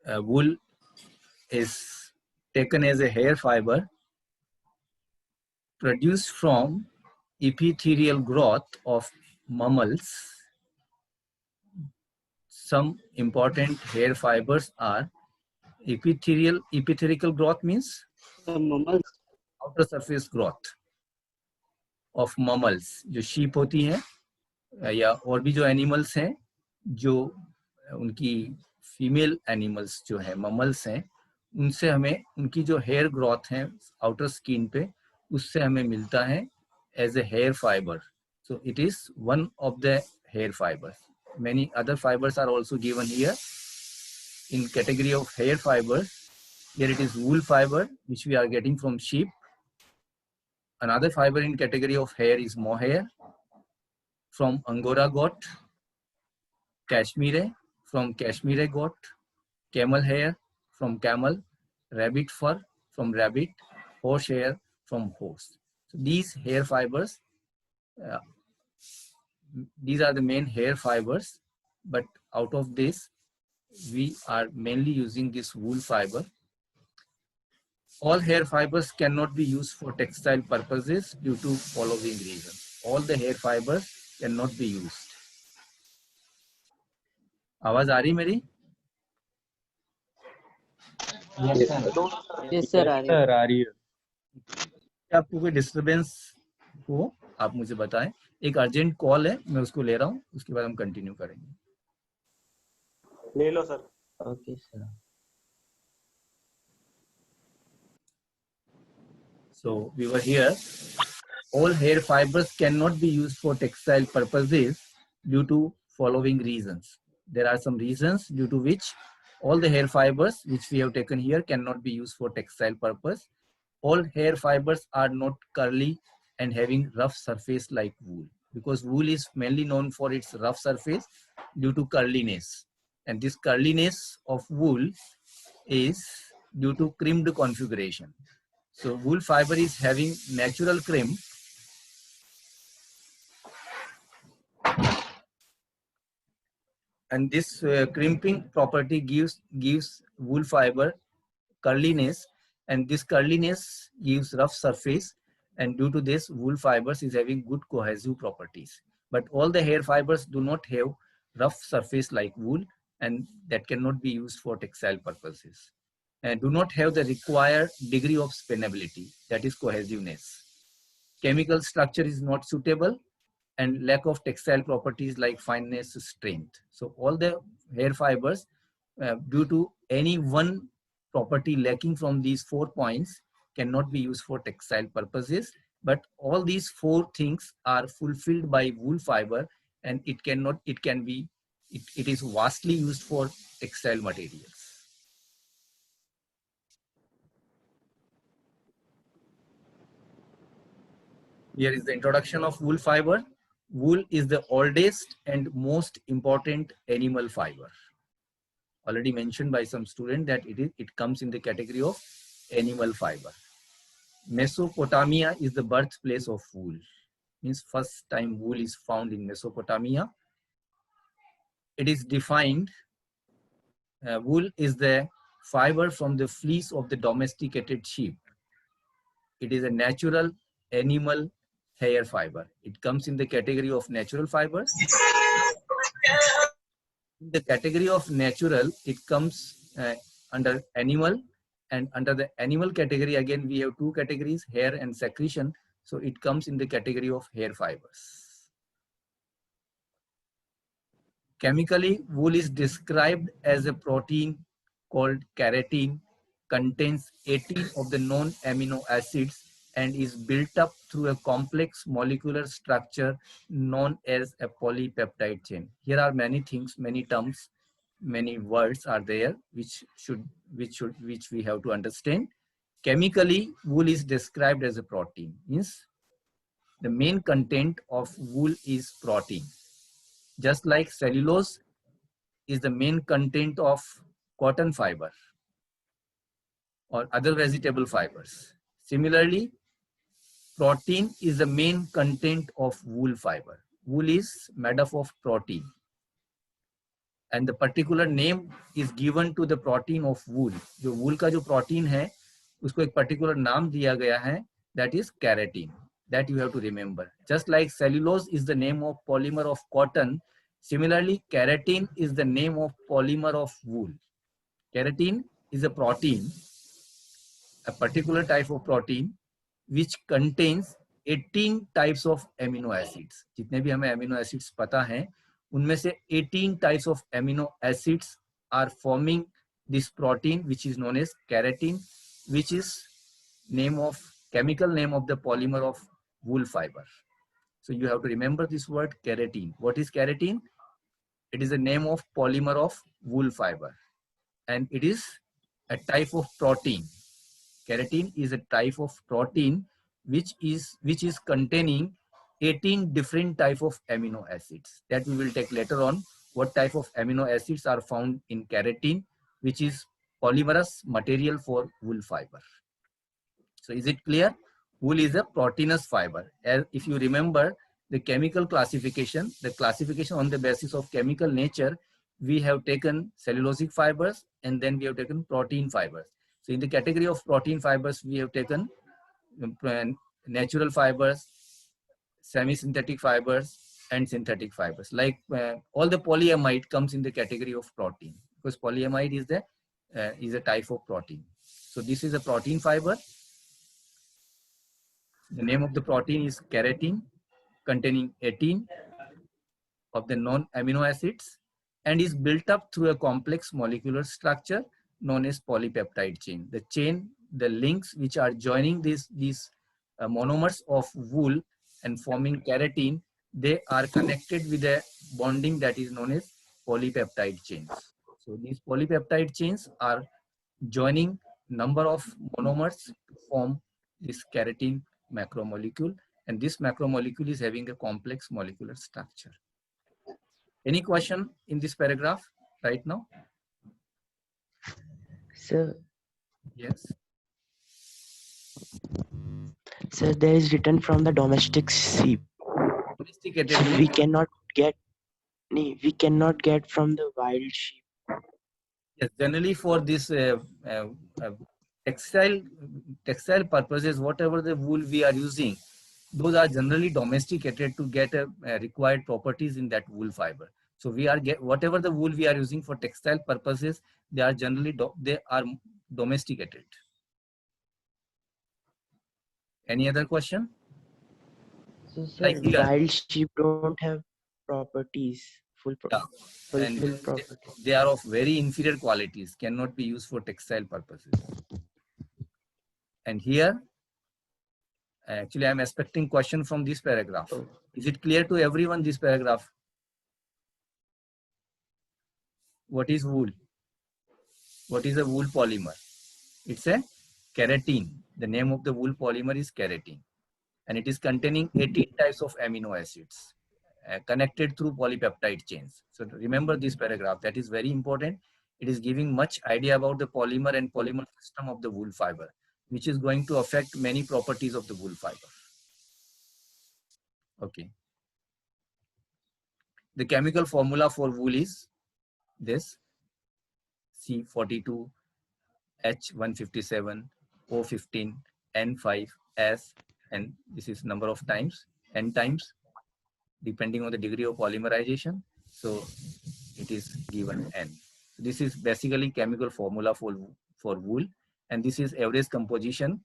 wool is taken as a hair fiber produced from epithelial growth of mammals. Some important hair fibers are epithelial growth means mammals, outer surface growth of mammals, जो sheep होती है या और भी जो animals हैं, जो उनकी फीमेल एनिमल्स जो है ममल्स हैं, उनसे हमें उनकी जो हेयर ग्रोथ है आउटर स्किन पे, उससे हमें मिलता है as a hair fibre. So it is one of the hair fibres. Many other fibers are also given here in category of hair fibers. Here it is wool fiber, which we are getting from sheep. Another fiber in category of hair is mohair from Angora goat, cashmere from cashmere goat, camel hair from camel, rabbit fur from rabbit, horse hair from horse. So these hair fibers, these are the main hair fibers, but out of this, we are mainly using this wool fiber. All hair fibers cannot be used for textile purposes due to following reasons. All the hair fibers cannot be used. आवाज आ रही मेरी? yes sir, आ रही है. क्या आपको कोई disturbance हो आप मुझे बताएं. एक अर्जेंट कॉल है, मैं उसको ले रहा हूं, उसके बाद हम कंटिन्यू करेंगे. ले लो sir. Okay sir. So we were here. All hair fibers cannot be used for textile purposes due to following reasons. There are some reasons due to which all the hair fibers which we have taken here cannot be used for textile purpose. All hair fibers are not curly and having rough surface like wool, because wool is mainly known for its rough surface due to curliness, and this curliness of wool is due to crimped configuration. So wool fiber is having natural crimp, and this crimping property gives wool fiber curliness, and this curliness gives rough surface, and due to this wool fibers is having good cohesive properties. But all the hair fibers do not have rough surface like wool, and that cannot be used for textile purposes, and do not have the required degree of spinability, that is cohesiveness. Chemical structure is not suitable, and lack of textile properties like fineness, strength. So all the hair fibers, due to any one property lacking from these 4 points, cannot be used for textile purposes. But all these 4 things are fulfilled by wool fiber, and it is vastly used for textile materials. Here is the introduction of wool fiber. Wool is the oldest and most important animal fiber. Already mentioned by some student that it comes in the category of animal fiber. Mesopotamia is the birthplace of wool. Means first time wool is found in Mesopotamia. It is defined, wool is the fiber from the fleece of the domesticated sheep. It is a natural animal hair fiber. It comes in the category of natural fibers. In the category of natural, it comes under animal, and under the animal category again we have 2 categories, hair and secretion. So it comes in the category of hair fibers. Chemically, wool is described as a protein called keratin, contains 18 of the known amino acids, and is built up through a complex molecular structure known as a polypeptide chain. Here are many things, many terms, many words are there which we have to understand. Chemically, wool is described as a protein. Means the main content of wool is protein. Just like cellulose is the main content of cotton fiber or other vegetable fibers. Similarly, protein is the main content of wool fiber. Wool is made up of protein. and the particular name is given to the protein of wool. जो wool का जो protein है उसको एक particular नाम दिया गया है, that is keratin. That you have to remember. Just like cellulose is the name of polymer of cotton, similarly keratin is the name of polymer of wool. Keratin is a protein, a particular type of protein which contains 18 types of amino acids. जितने भी हमें amino acids पता हैं, उनमें से 18 types of amino acids are forming this protein which is known as keratin, which is chemical name of the polymer of wool fiber. So you have to remember this word keratin. What is keratin? It is the name of polymer of wool fiber, and it is a type of protein. Keratin is a type of protein which is containing 18 different type of amino acids. That we will take later on. What type of amino acids are found in keratin, which is polymerous material for wool fiber. So is it clear? Wool is a proteinous fiber. As if you remember the chemical classification, the classification on the basis of chemical nature, we have taken cellulosic fibers and then we have taken protein fibers. So in the category of protein fibers, we have taken natural fibers, semi-synthetic fibers, and synthetic fibers. Like all the polyamide comes in the category of protein, because polyamide is a type of protein. So this is a protein fiber. The name of the protein is keratin, containing 18 of the non-amino acids, and is built up through a complex molecular structure known as polypeptide chain. The chain, the links which are joining these monomers of wool and forming keratin, they are connected with a bonding that is known as polypeptide chains. So these polypeptide chains are joining number of monomers to form this keratin macromolecule, and this macromolecule is having a complex molecular structure. Any question in this paragraph right now? Sir, Yes. sir, there is written from the domestic sheep. Domesticated So wool. we cannot get from the wild sheep. Yes, generally for this textile purposes, whatever the wool we are using, those are generally domesticated to get required properties in that wool fiber. So we are whatever the wool we are using for textile purposes, they are generally domesticated. Any other question? So sir, Like here. wild sheep don't have properties, And properties. they are of very inferior qualities, cannot be used for textile purposes. And here, actually, I'm expecting question from this paragraph. Oh. Is it clear to everyone, this paragraph? What is wool? What is a wool polymer? It's a keratin. The name of the wool polymer is keratin. And it is containing 18 types of amino acids connected through polypeptide chains. So remember this paragraph, that is very important. It is giving much idea about the polymer and polymer system of the wool fiber, which is going to affect many properties of the wool fiber. Okay. The chemical formula for wool is this: C42, H157, O15, N5, S, and this is number of times, N times, depending on the degree of polymerization. So it is given N. This is basically chemical formula for wool, and this is average composition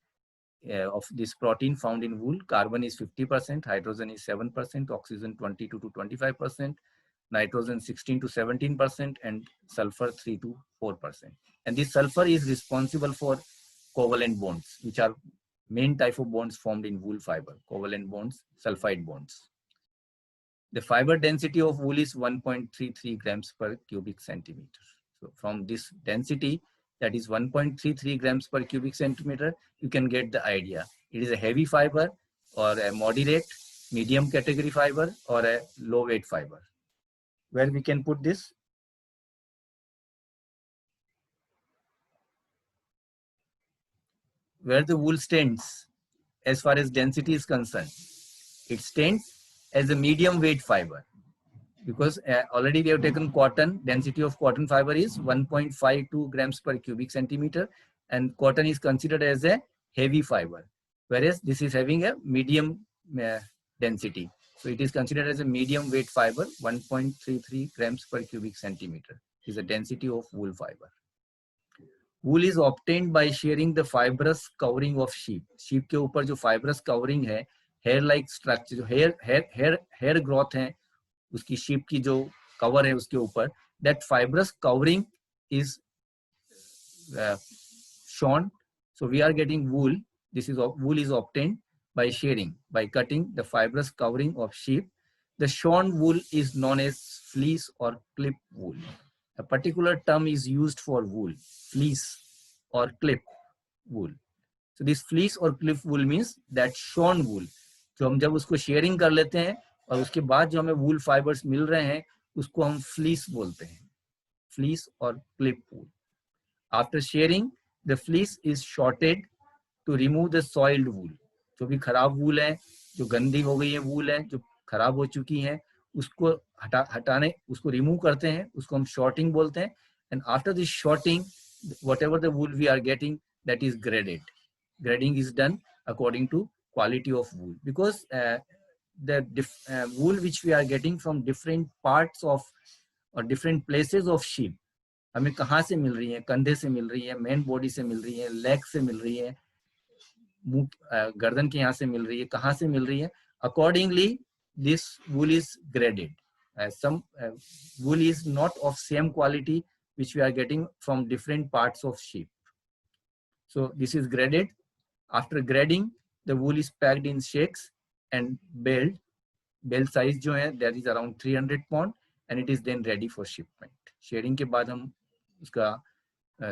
of this protein found in wool. Carbon is 50%, hydrogen is 7%, oxygen 22 to 25%, nitrogen 16 to 17%, and sulfur 3 to 4%. And this sulfur is responsible for covalent bonds, which are main type of bonds formed in wool fiber: covalent bonds, sulfide bonds. The fiber density of wool is 1.33 grams per cubic centimeter. So from this density, that is 1.33 grams per cubic centimeter, you can get the idea. It is a heavy fiber, or a moderate, medium category fiber, or a low weight fiber. Where we can put this? Where the wool stands as far as density is concerned, it stands as a medium weight fiber. because already we have taken cotton. Density of cotton fiber is 1.52 grams per cubic centimeter, and cotton is considered as a heavy fiber, whereas this is having a medium density. So it is considered as a medium weight fiber. 1.33 grams per cubic centimeter is the density of wool fiber. Wool is obtained by shearing the fibrous covering of sheep. Sheep के ऊपर जो fibrous covering है, hair like structure, जो hair growth है, उसकी sheep की जो cover है उसके ऊपर, that fibrous covering is shorn. So we are getting wool. Wool is obtained by shearing, by cutting the fibrous covering of sheep. The shorn wool is known as fleece or clip wool. A particular term is used for wool, fleece or clip wool. So this fleece or clip wool means that shorn wool. जो हम जब उसको sharing कर लेते हैं और उसके बाद जो हमें wool fibers मिल रहे हैं, उसको हम fleece बोलते हैं, fleece और clip wool. After shearing, the fleece is shorted to remove the soiled wool. जो भी खराब wool है, जो गंदी हो गई है wool है, जो खराब हो चुकी है, उसको हटाने, उसको remove करते हैं, उसको हम shorting बोलते हैं. And after this shorting, whatever the wool we are getting, that is graded. Grading is done according to quality of wool, because the wool which we are getting from different parts of or different places of sheep, हमें कहाँ से मिल रही है, कंधे से मिल रही है, main body से मिल रही है, लेग से मिल रही है, मुंह गर्दन के यहाँ से मिल रही है, कहाँ से मिल रही है, accordingly this wool is graded. Some wool is not of same quality which we are getting from different parts of sheep. So this is graded. After grading, the wool is packed in shakes and baled. Bale size जो है, that is around 300 pound, and it is then ready for shipment. Shearing के बाद हम उसका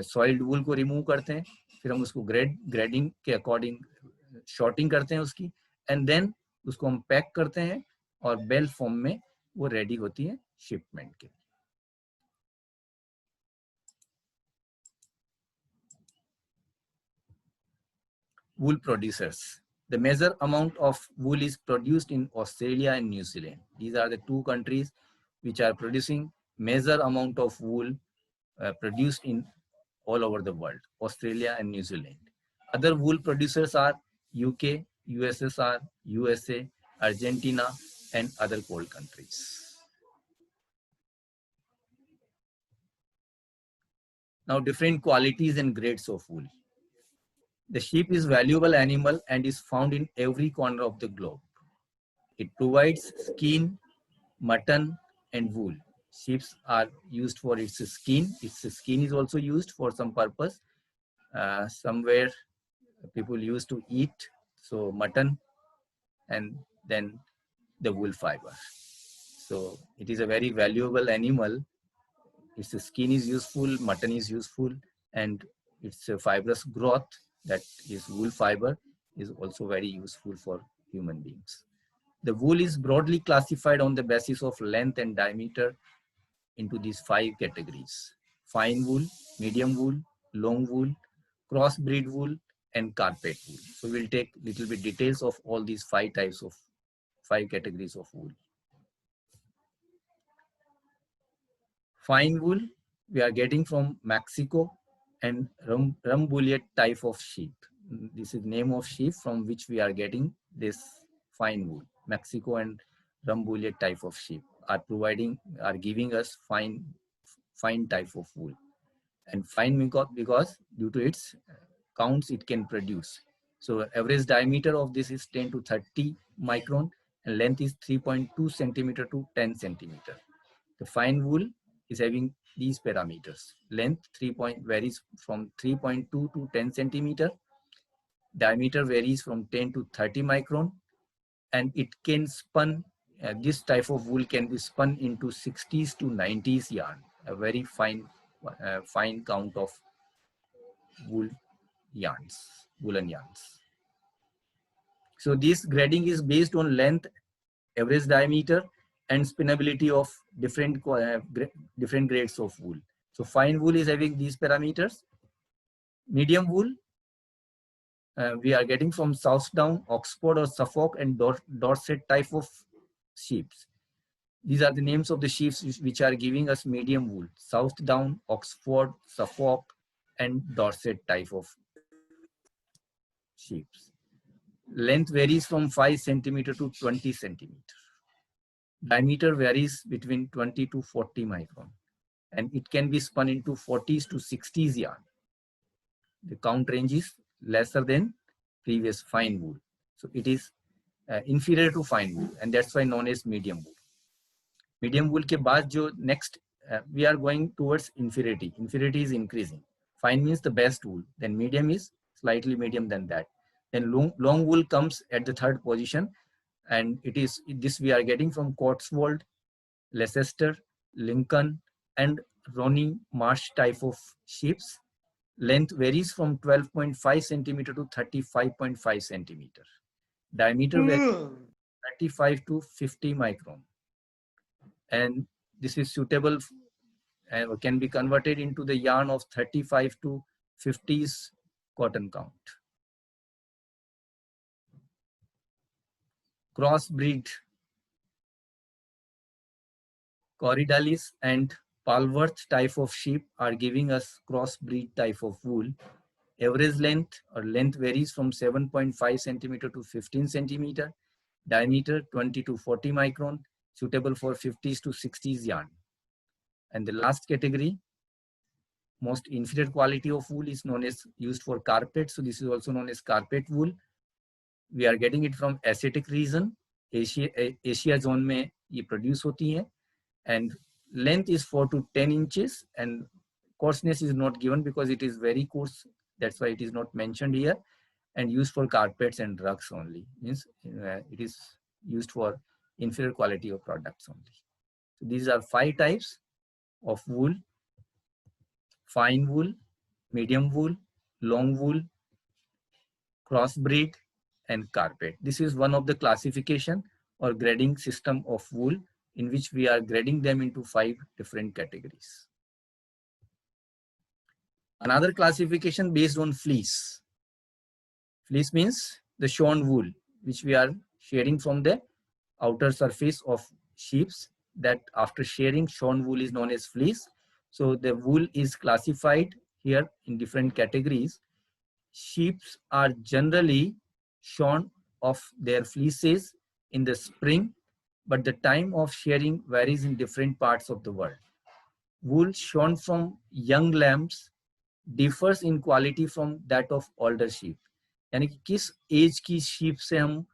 soiled wool को remove करते हैं, फिर हम उसको grading के according shorting करते हैं उसकी, and then उसको हम pack करते हैं और bale form में वो ready होती है shipment के लिए. Wool producers. The major amount of wool is produced in Australia and New Zealand. These are the two countries which are producing major amount of wool produced in all over the world, Australia and New Zealand. Other wool producers are UK, USSR, USA, Argentina, and other cold countries. Now, different qualities and grades of wool. The sheep is a valuable animal and is found in every corner of the globe. It provides skin, mutton, and wool. Sheep are used for its skin. Its skin is also used for some purpose. Somewhere people used to eat, so mutton, and then the wool fiber. So it is a very valuable animal. Its skin is useful, mutton is useful, and its fibrous growth, that is wool fiber, is also very useful for human beings. The wool is broadly classified on the basis of length and diameter into these 5 categories: fine wool, medium wool, long wool, crossbreed wool, and carpet wool. So we'll take little bit details of all these 5 categories of wool. Fine wool we are getting from Mexico and Rambouillet type of sheep. This is name of sheep from which we are getting this fine wool. Mexico and Rambouillet type of sheep are giving us fine type of wool. And fine because due to its counts it can produce. So average diameter of this is 10 to 30 micron and length is 3.2 centimeter to 10 centimeter. The fine wool is having these parameters. Length varies from 3.2 to 10 centimeter. Diameter varies from 10 to 30 micron, and it can spun. This type of wool can be spun into 60s to 90s yarn. A very fine count of woolen yarns. So this grading is based on length, average diameter, and spinnability of different grades of wool. So fine wool is having these parameters. Medium wool we are getting from Southdown, Oxford or Suffolk and Dorset type of sheep. These are the names of the sheep which are giving us medium wool: Southdown, Oxford, Suffolk, and Dorset type of sheep. Length varies from 5 centimeter to 20 centimeter. Diameter varies between 20 to 40 micron, and it can be spun into 40s to 60s yarn. The count range is lesser than previous fine wool, so it is inferior to fine wool, and that's why known as medium wool. Medium wool के बाद जो next we are going towards inferiority. Inferiority is increasing. Fine means the best wool. Then medium is slightly medium than that. Then long wool comes at the third position, and it is this we are getting from Cotswold, Leicester, Lincoln, and Ronnie Marsh type of sheep. Length varies from 12.5 centimeter to 35.5 centimeter. Diameter varies 35 to 50 micron. And this is suitable and can be converted into the yarn of 35 to 50s cotton count. Crossbreed Corridalis and Palworth type of sheep are giving us crossbreed type of wool. Average length or length varies from 7.5 centimeter to 15 centimeter. Diameter 20 to 40 micron, suitable for 50s to 60s yarn. And the last category, most inferior quality of wool, is known as used for carpet. So this is also known as carpet wool. We are getting it from Asiatic region. Asia zone में ये produce होती है, and length is 4 to 10 inches, and coarseness is not given because it is very coarse. That's why it is not mentioned here, and used for carpets and rugs only. Means it is used for inferior quality of products only. So these are 5 types of wool: fine wool, medium wool, long wool, crossbreed, and carpet. This is one of the classification or grading system of wool, in which we are grading them into 5 different categories. Another classification based on fleece. Fleece means the shorn wool, which we are shearing from the outer surface of sheep. That after shearing, shorn wool is known as fleece. So the wool is classified here in different categories. Sheep are generally shorn of their fleeces in the spring, but the time of shearing varies in different parts of the world. Wool shorn from young lambs differs in quality from that of older sheep. यानी कि किस as की sheep से हम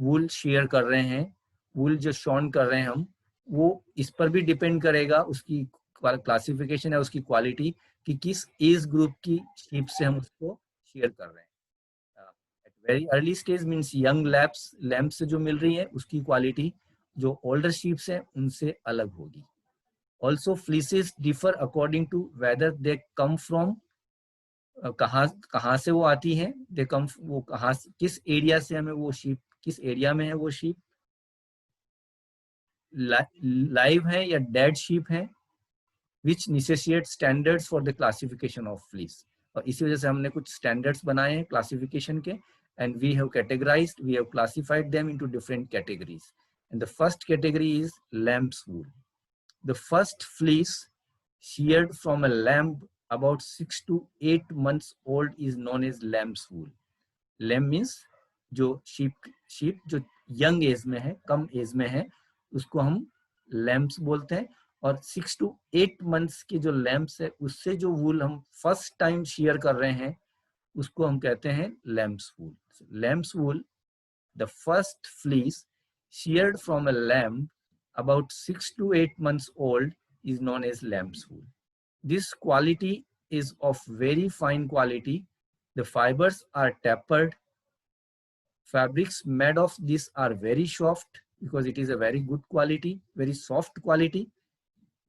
wool shear कर रहे हैं, wool जो shorn कर रहे हैं हम, वो इस पर भी depend करेगा उसकी classification है, उसकी quality, कि किस age group की sheep से हम उसको shear कर रहे हैं. At very early stage means young lambs से जो मिल रही है उसकी quality जो older sheep से उनसे अलग होगी. Also fleeces differ according to whether they come from कहाँ से वो आती हैं, they come वो कहाँ किस एरिया से हमें वो sheep, किस एरिया में है वो sheep, live है या dead sheep है, which necessitate standards for the classification of fleece. और इसी वजह से हमने कुछ standards बनाए हैं classification के, and we have classified them into different categories. And the first category is lamb's wool. The first fleece sheared from a lamb about 6 to 8 months old is known as lamb's wool. Lamb means जो sheep जो young age में है, कम age में है, उसको हम lambs बोलते हैं. और 6 to 8 months के जो lambs है, उससे जो wool हम first time shear कर रहे हैं, उसको हम कहते हैं lamb's wool. So, lamb's wool, the first fleece sheared from a lamb about 6 to 8 months old is known as lamb's wool. This quality is of very fine quality. The fibers are tapered. Fabrics made of this are very soft because it is a very good quality, very soft quality.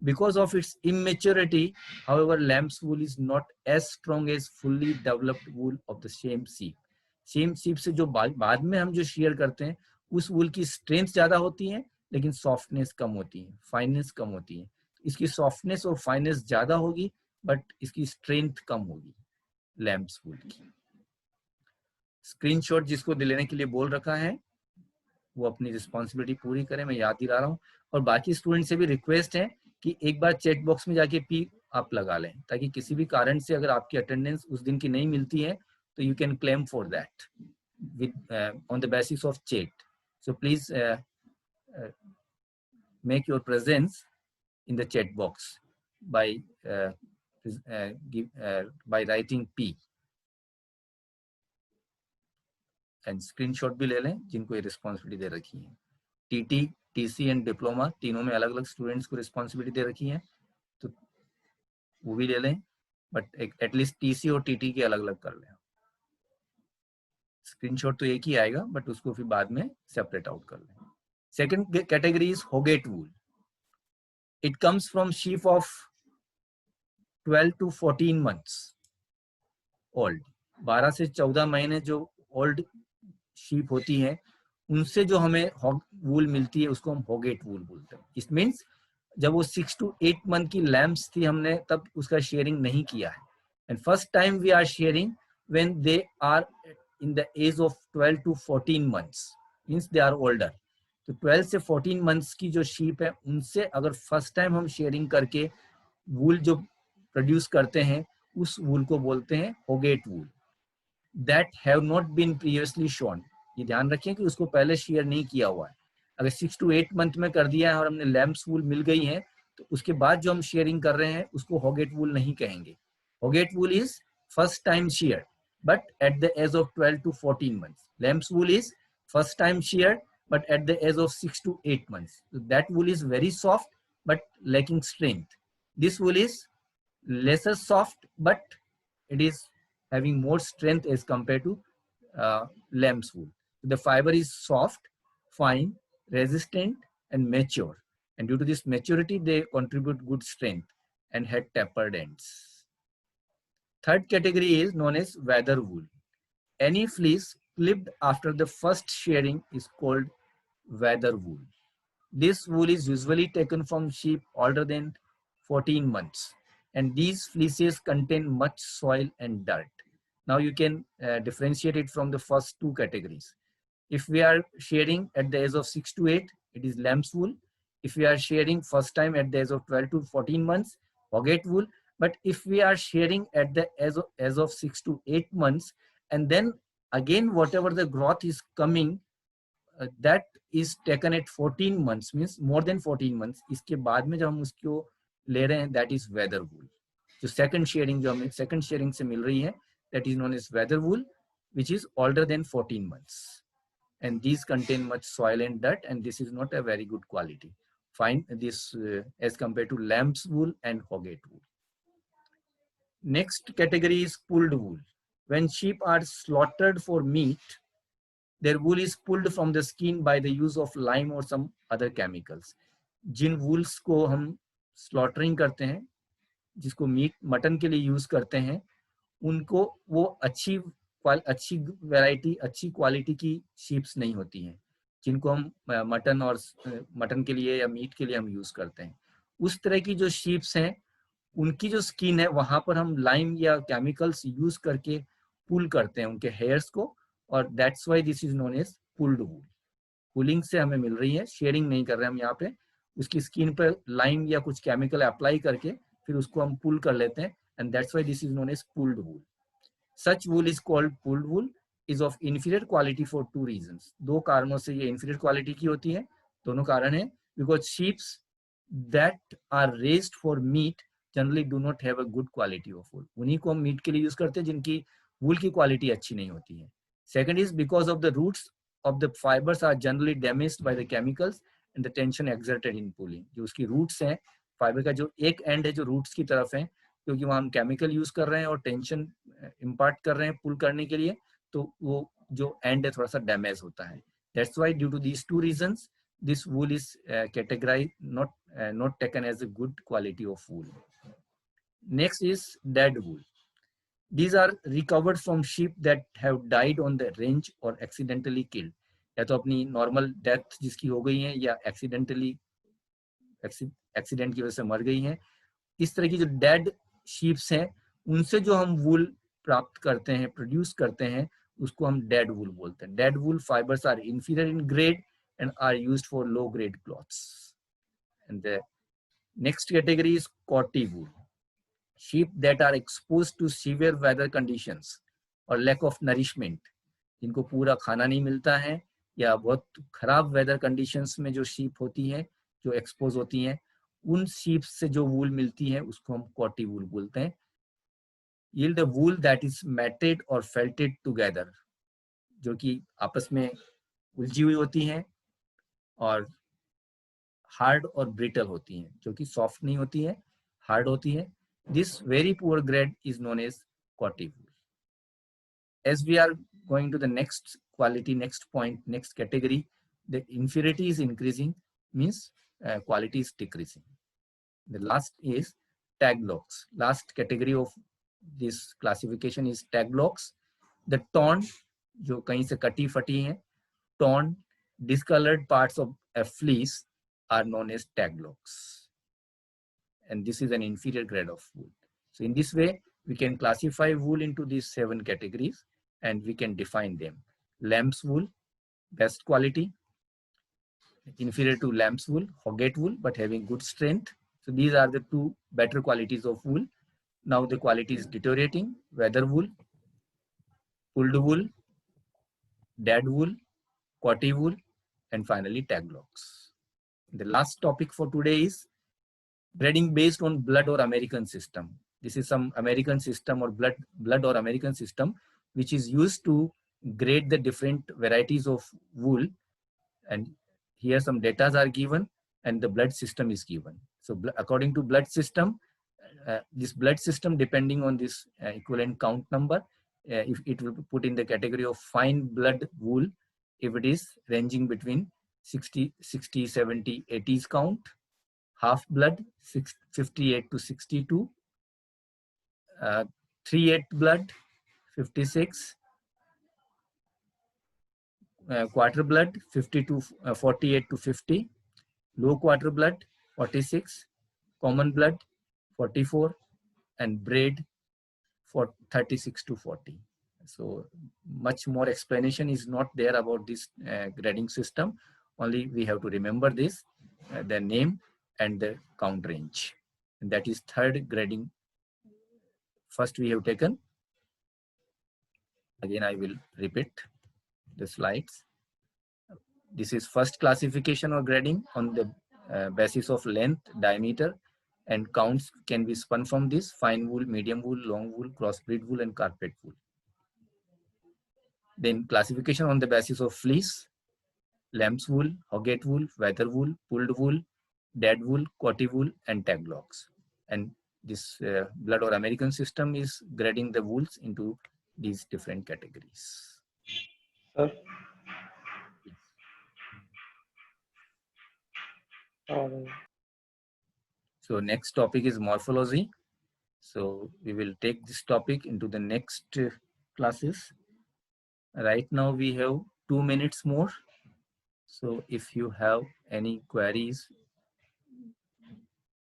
Because of its immaturity, however, lamb's wool is not as strong as fully developed wool of the same sheep. Same sheep से जो बाद में हम जो shear करते हैं, उस wool की strength ज़्यादा होती है, लेकिन softness कम होती है, fineness कम होती है. इसकी softness और fineness ज़्यादा होगी, but इसकी strength कम होगी, lamb's wool की. Screenshot जिसको लेने के लिए बोल रखा है, वो अपनी responsibility पूरी करें, मैं याद दिला रहा हूँ. और बाकी स्टूडेंट से भी रिक्वेस्ट है कि एक बार चैट बॉक्स में जाके P आप लगा लें, ताकि किसी भी कारण से अगर आपकी अटेंडेंस उस दिन की नहीं मिलती है तो you can claim for that with on the basis of chat. So please make your presence in the chat box by by writing P. And screenshot भी ले लें जिनको ये रिस्पॉन्सिबिलिटी दे रखी है. टीटी, टीसी एंड डिप्लोमा तीनों में अलग अलग स्टूडेंट्स को रिस्पॉन्सिबिलिटी दे रखी है, तो वो भी ले लें, बट एटलीस्ट टीसी और टीटी के अलग अलग कर लें. स्क्रीनशॉट तो एक ही आएगा, बट उसको फिर बाद में सेपरेट आउट कर लें. Second category is hogget wool. It comes from sheep of 12 to 14 months old. 12 से 14 महीने जो ओल्ड शीप होती है, उनसे जो हमें वूल मिलती है उसको हम होगेट वूल बोलते हैं. इट मीन्स जब वो 6 to 8 मंथ की लैम्प्स थी, हमने तब उसका शेयरिंग नहीं किया है. And first time we are shearing when they are in the age of 12 to 14 months, means they are older. तो 12 से 14 मंथ्स की जो शीप है, उनसे अगर फर्स्ट टाइम हम शेयरिंग करके वूल जो प्रोड्यूस करते हैं, उस वूल को बोलते हैं hogget wool. That have not been previously shown. ये ध्यान रखें कि उसको पहले शेयर नहीं किया हुआ है. अगर 6 to 8 मंथ में कर दिया है और हमने लैम्प्स वूल मिल गई है, तो उसके बाद जो हम शेयरिंग कर रहे हैं उसको होगेट वूल नहीं कहेंगे. Hogget wool is first time shear but at the age of 12 to 14 months. Lambs wool is first time shear but at the age of 6 to 8 months. So that wool is very soft but lacking strength. This wool is lesser soft but it is having more strength as compared to lamb's wool. The fiber is soft, fine, resistant and mature, and due to this maturity they contribute good strength and had tapered ends. Third category is known as weather wool. Any fleece clipped after the first shearing is called weather wool. This wool is usually taken from sheep older than 14 months, and these fleeces contain much soil and dirt. Now you can differentiate it from the first two categories. If we are shearing at the age of 6 to 8, it is lamb's wool. If we are shearing first time at the age of 12 to 14 months, hoggate wool. But if we are shearing at the age of 6 to 8 months, and then again whatever the growth is coming, that is taken at 14 months, means more than 14 months. इसके बाद में जब हम उसको ले रहे हैं, that is weather wool. जो second shearing जो हमें second shearing से मिल रही है, that is known as weather wool, which is older than 14 months. And these contain much soil and dirt, and this is not a very good quality. Find this as compared to lamb's wool and hoggate wool. Next category is pulled wool. When sheep are slaughtered for meat, their wool is pulled from the skin by the use of lime or some other chemicals. जिन wools को हम slaughtering करते हैं, जिसको meet mutton के लिए use करते हैं, उनको वो अच्छी वैरायटी, अच्छी क्वालिटी की शीप्स नहीं होती हैं, जिनको हम मटन के लिए या मीट के लिए हम यूज करते हैं. उस तरह की जो शीप्स हैं, उनकी जो स्किन है, वहां पर हम लाइम या केमिकल्स यूज करके पुल करते हैं उनके हेयर्स को, और that's why this is known as pulled wool. Pulling से हमें मिल रही है, शेयरिंग नहीं कर रहे हम यहाँ पे. उसकी स्किन पर लाइम या कुछ केमिकल अप्लाई करके फिर उसको हम पुल कर लेते हैं, and that's why this is known as pulled wool. Such wool is called pulled wool, is of inferior quality for two reasons. दो कारणों से ये इन्फीरियर क्वालिटी की होती है. दोनों कारण है, because sheeps that are raised for meat generally do not have a good quality of wool. उन्हीं को हम मीट के लिए यूज करते हैं जिनकी वूल की क्वालिटी अच्छी नहीं होती है. Second is because of the roots of the fibers are generally damaged by the chemicals and the tension exerted in pulling. जो उसकी roots हैं, फाइबर का जो एक एंड है जो roots की तरफ है, क्योंकि वहाँ हम केमिकल यूज कर रहे हैं और टेंशन इम्पार्ट कर रहे हैं पुल करने के लिए, तो वो जो एंड है थोड़ा सा डैमेज होता है. That's why due to these two reasons, this wool is categorized not taken as a good quality of wool. Next is dead wool. These are recovered from sheep that have died on the range or accidentally killed. या तो अपनी normal death जिसकी हो गई है, या accident की वजह से मर गई हैं. इस तरह की जो डेड शीप्स हैं, उनसे जो हम वूल प्राप्त करते हैं, प्रोड्यूस करते हैं, उसको हम डेड वूल बोलते हैं. Dead wool fibres are inferior in grade and are used for low grade cloths. And the next category is cotty wool. Sheep that are exposed to severe weather conditions or lack of nourishment, जिनको पूरा खाना नहीं मिलता है या बहुत खराब weather conditions में जो शीप होती हैं, जो एक्सपोज होती हैं, उन शीप से जो वूल मिलती है उसको हम कॉटी वूल बोलते हैं. Yield a wool that is matted or felted together, जो कि आपस में उलझी हुई होती हैं और हार्ड और ब्रिटल होती हैं, जो कि सॉफ्ट नहीं होती है, हार्ड होती है. This very poor grade is known as cotty wool. As we are going to the next quality, next point, next category, the inferiority is increasing, means quality is decreasing. The last is taglocks. Last category of this classification is taglocks. The torn, जो कहीं से कटी फटी हैं, torn, discolored parts of a fleece are known as taglocks. And this is an inferior grade of wool. So in this way, we can classify wool into these 7 categories and we can define them. Lamb's wool, best quality, inferior to lamb's wool, hogget wool, but having good strength. So these are the 2 better qualities of wool. Now the quality is deteriorating: weather wool, pulled wool, dead wool, cotty wool, and finally taglocks. The last topic for today is grading based on blood or American system. This is some American system or blood or American system which is used to grade the different varieties of wool, and here some data are given and the blood system is given. So according to blood system, this blood system, depending on this equivalent count number, if it will be put in the category of fine blood wool if it is ranging between 60, 70, 80s count, half blood 58 to 62, 3/8 blood 56, quarter blood 50 to 48 to 50, low quarter blood 46, common blood 44, and braid for 36 to 40. So much more explanation is not there about this grading system. Only we have to remember this, the name and the count range. And that is third grading. First we have taken, again I will repeat the slides. This is first classification or grading on the basis of length, diameter, and counts can be spun from this: fine wool, medium wool, long wool, crossbreed wool, and carpet wool. Then classification on the basis of fleece: lamb's wool, hogget wool, weather wool, pulled wool, dead wool, cotty wool, and taglocks. And this blood or American system is grading the wools into these different categories. Sir. So next topic is morphology. So we will take this topic into the next classes. Right now we have 2 minutes more. So if you have any queries